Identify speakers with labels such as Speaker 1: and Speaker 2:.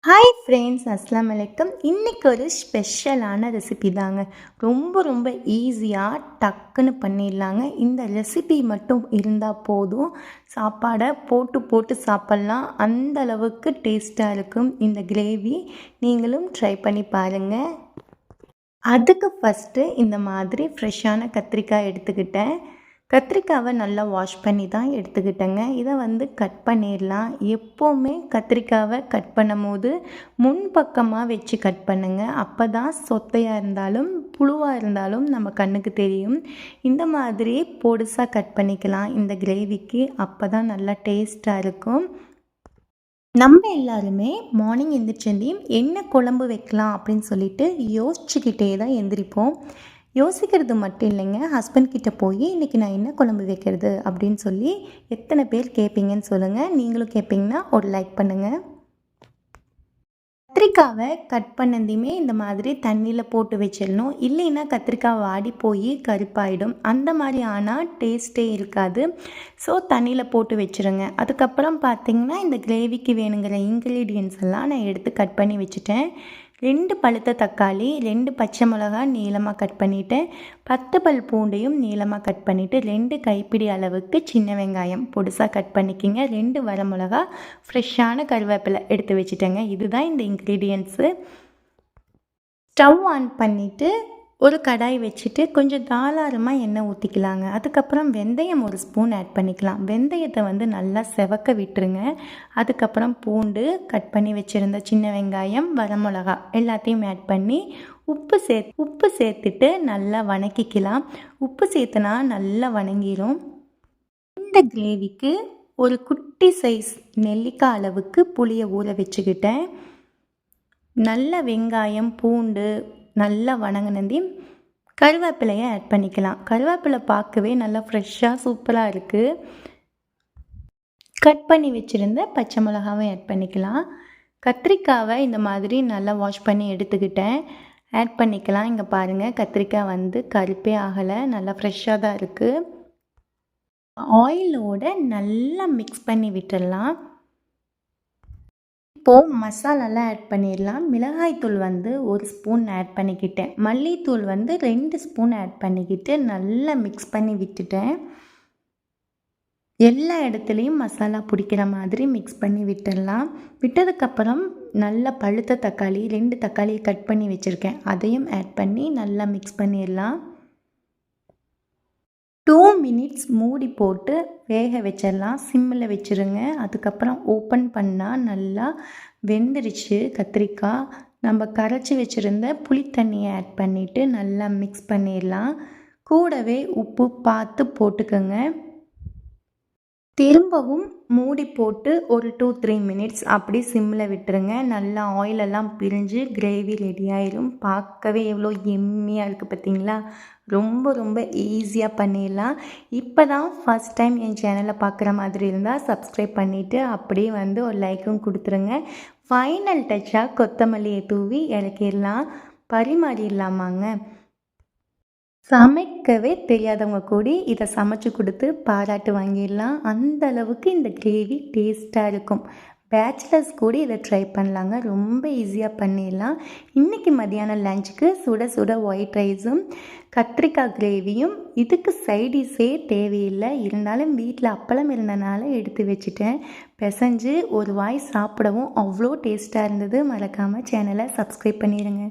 Speaker 1: Hi friends, அஸ்ஸலாமு அலைக்கும். இன்றைக்கி ஒரு ஸ்பெஷலான ரெசிபி தாங்க. ரொம்ப ரொம்ப ஈஸியாக டக்குன்னு பண்ணிடலாங்க. இந்த ரெசிபி மட்டும் இருந்தால் போதும், சாப்பாடை போட்டு போட்டு சாப்பிட்லாம். அந்த அளவுக்கு டேஸ்ட்டாக இருக்கும் இந்த கிரேவி. நீங்களும் ட்ரை பண்ணி பாருங்கள். அதுக்கு ஃபஸ்ட்டு இந்த மாதிரி ஃப்ரெஷ்ஷான கத்திரிக்காய் எடுத்துக்கிட்டேன். கத்திரிக்காவை நல்லா வாஷ் பண்ணி தான் எடுத்துக்கிட்டேங்க. இதை கட் பண்ணிடலாம். எப்போவுமே கத்திரிக்காவை கட் பண்ணும் போது முன்பக்கமாக வச்சு கட் பண்ணுங்கள். அப்போ தான் சொத்தையாக இருந்தாலும் புழுவாக இருந்தாலும் நம்ம கண்ணுக்கு தெரியும். இந்த மாதிரி பொடுசாக கட் பண்ணிக்கலாம் இந்த கிரேவிக்கு. அப்போ தான் நல்லா டேஸ்ட்டாக இருக்கும். நம்ம எல்லாருமே மார்னிங் எந்திரிச்சேந்தியும் என்ன குழம்பு வைக்கலாம் அப்படின்னு சொல்லிட்டு யோசிச்சுக்கிட்டே தான் எந்திரிப்போம். யோசிக்கிறது மட்டும் இல்லைங்க, ஹஸ்பண்ட் கிட்ட போய் இன்றைக்கி நான் என்ன குழம்பு வைக்கிறது அப்படின்னு சொல்லி எத்தனை பேர் கேட்பீங்கன்னு சொல்லுங்கள். நீங்களும் கேட்பீங்கன்னா ஒரு லைக் பண்ணுங்கள். கத்திரிக்காவை கட் பண்ணதையுமே இந்த மாதிரி தண்ணியில் போட்டு வச்சிடணும். இல்லைன்னா கத்திரிக்காய் வாடி போய் கருப்பாயிடும். அந்த மாதிரி ஆனால் டேஸ்ட்டே இருக்காது. ஸோ தண்ணியில் போட்டு வச்சுருங்க. அதுக்கப்புறம் பார்த்திங்கன்னா இந்த கிரேவிக்கு வேணுங்கிற இன்க்ரீடியன்ஸ் எல்லாம் நான் எடுத்து கட் பண்ணி வச்சுட்டேன். 2 பழுத்த தக்காளி, 2 பச்சை மிளகா நீளமாக கட் பண்ணிவிட்டேன். 10 பல் பூண்டையும் நீளமாக கட் பண்ணிவிட்டு 2 கைப்பிடி அளவுக்கு சின்ன வெங்காயம் பொடிசாக கட் பண்ணிக்கிங்க. 2 வரமிளகா, ஃப்ரெஷ்ஷான கருவேப்பிலை எடுத்து வச்சுட்டேங்க. இதுதான் இந்த இன்க்ரீடியன்ஸு. ஸ்டவ் ஆன் பண்ணிவிட்டு ஒரு கடாய் வச்சுட்டு கொஞ்சம் தாராளமாக எண்ணெய் ஊற்றிக்கலாங்க. அதுக்கப்புறம் வெந்தயம் 1 ஸ்பூன் ஆட் பண்ணிக்கலாம். வெந்தயத்தை நல்லா செவக்க விட்டுருங்க. அதுக்கப்புறம் பூண்டு, கட் பண்ணி வச்சுருந்த சின்ன வெங்காயம், வரமிளகா எல்லாத்தையும் ஆட் பண்ணி உப்பு சேர்த்துட்டு நல்லா வணக்கிக்கலாம். உப்பு சேர்த்துனா நல்லா வணங்கிடும். இந்த கிரேவிக்கு ஒரு குட்டி சைஸ் நெல்லிக்காய் அளவுக்கு புளியை ஊற வச்சுக்கிட்டேன். நல்ல வெங்காயம், பூண்டு நல்லா வணங்கினதையும் கருவேப்பிலையை ஆட் பண்ணிக்கலாம். கருவேப்பிலை பார்க்கவே நல்லா ஃப்ரெஷ்ஷாக சூப்பராக இருக்குது. கட் பண்ணி வச்சுருந்த பச்சை மிளகாவை ஆட் பண்ணிக்கலாம். கத்திரிக்காவை இந்த மாதிரி நல்லா வாஷ் பண்ணி எடுத்துக்கிட்டேன். ஆட் பண்ணிக்கலாம். இங்கே பாருங்கள், கத்திரிக்காய் கருப்பே ஆகலை, நல்லா ஃப்ரெஷ்ஷாக தான் இருக்குது. ஆயிலோட நல்லா மிக்ஸ் பண்ணி விட்டுடலாம். இப்போது மசாலாலாம் ஆட் பண்ணிடலாம். மிளகாய்த்தூள் 1 ஸ்பூன் ஆட் பண்ணிக்கிட்டேன். மல்லித்தூள் 2 ஸ்பூன் ஆட் பண்ணிக்கிட்டு நல்லா மிக்ஸ் பண்ணி விட்டுட்டேன். எல்லா இடத்துலையும் மசாலா பிடிக்கிற மாதிரி மிக்ஸ் பண்ணி விட்டுடலாம். விட்டதுக்கப்புறம் நல்லா பழுத்த தக்காளி 2 தக்காளியை கட் பண்ணி வச்சுருக்கேன். அதையும் ஆட் பண்ணி நல்லா மிக்ஸ் பண்ணிடலாம். 2 மினிட்ஸ் மூடி போட்டு வேக வச்சிடலாம். சிம்மில் வச்சுருங்க. அதுக்கப்புறம் ஓப்பன் பண்ணால் நல்லா வெந்துருச்சு கத்திரிக்காய். நம்ம கரைச்சி வச்சுருந்த புளி தண்ணியை ஆட் பண்ணிவிட்டு நல்லா மிக்ஸ் பண்ணிடலாம். கூடவே உப்பு பார்த்து போட்டுக்கோங்க. திரும்பவும் மூடி போட்டு ஒரு 2-3 மினிட்ஸ் அப்படி சிம்மில் விட்டுருங்க. நல்லா ஆயிலெல்லாம் பிரிஞ்சு கிரேவி ரெடி ஆயிடும். பார்க்கவே எவ்வளோ எம்மியாக இருக்குது பார்த்தீங்களா? ரொம்ப ரொம்ப ஈஸியாக பண்ணிடலாம். இப்போ தான் ஃபஸ்ட் டைம் என் சேனலை பார்க்குற மாதிரி இருந்தால் சப்ஸ்கிரைப் பண்ணிவிட்டு அப்படியே ஒரு லைக்கும் கொடுத்துருங்க. ஃபைனல் டச்சாக கொத்தமல்லியை தூவி இறக்கிடலாம். பரிமாறிடலாமாங்க. சமைக்கவே தெரியாதவங்க கூட இதை சமைச்சு கொடுத்து பாராட்டு வாங்கிடலாம். அந்த அளவுக்கு இந்த கிரேவி டேஸ்ட்டாக இருக்கும். பேச்சுலர்ஸ் கூட இதை ட்ரை பண்ணலாங்க. ரொம்ப ஈஸியாக பண்ணிடலாம். இன்றைக்கி மதியானம் லஞ்சுக்கு சுட சுட ஒயிட் ரைஸும் கத்திரிக்காய் கிரேவியும். இதுக்கு சைடிஷே தேவையில்லை. இருந்தாலும் வீட்டில் அப்பளம் இருந்தனால எடுத்து வச்சுட்டேன். பிசைஞ்சு ஒரு வாய் சாப்பிடவும் அவ்வளோ டேஸ்ட்டாக இருந்தது. மறக்காமல் சேனலை சப்ஸ்கிரைப் பண்ணிடுங்க.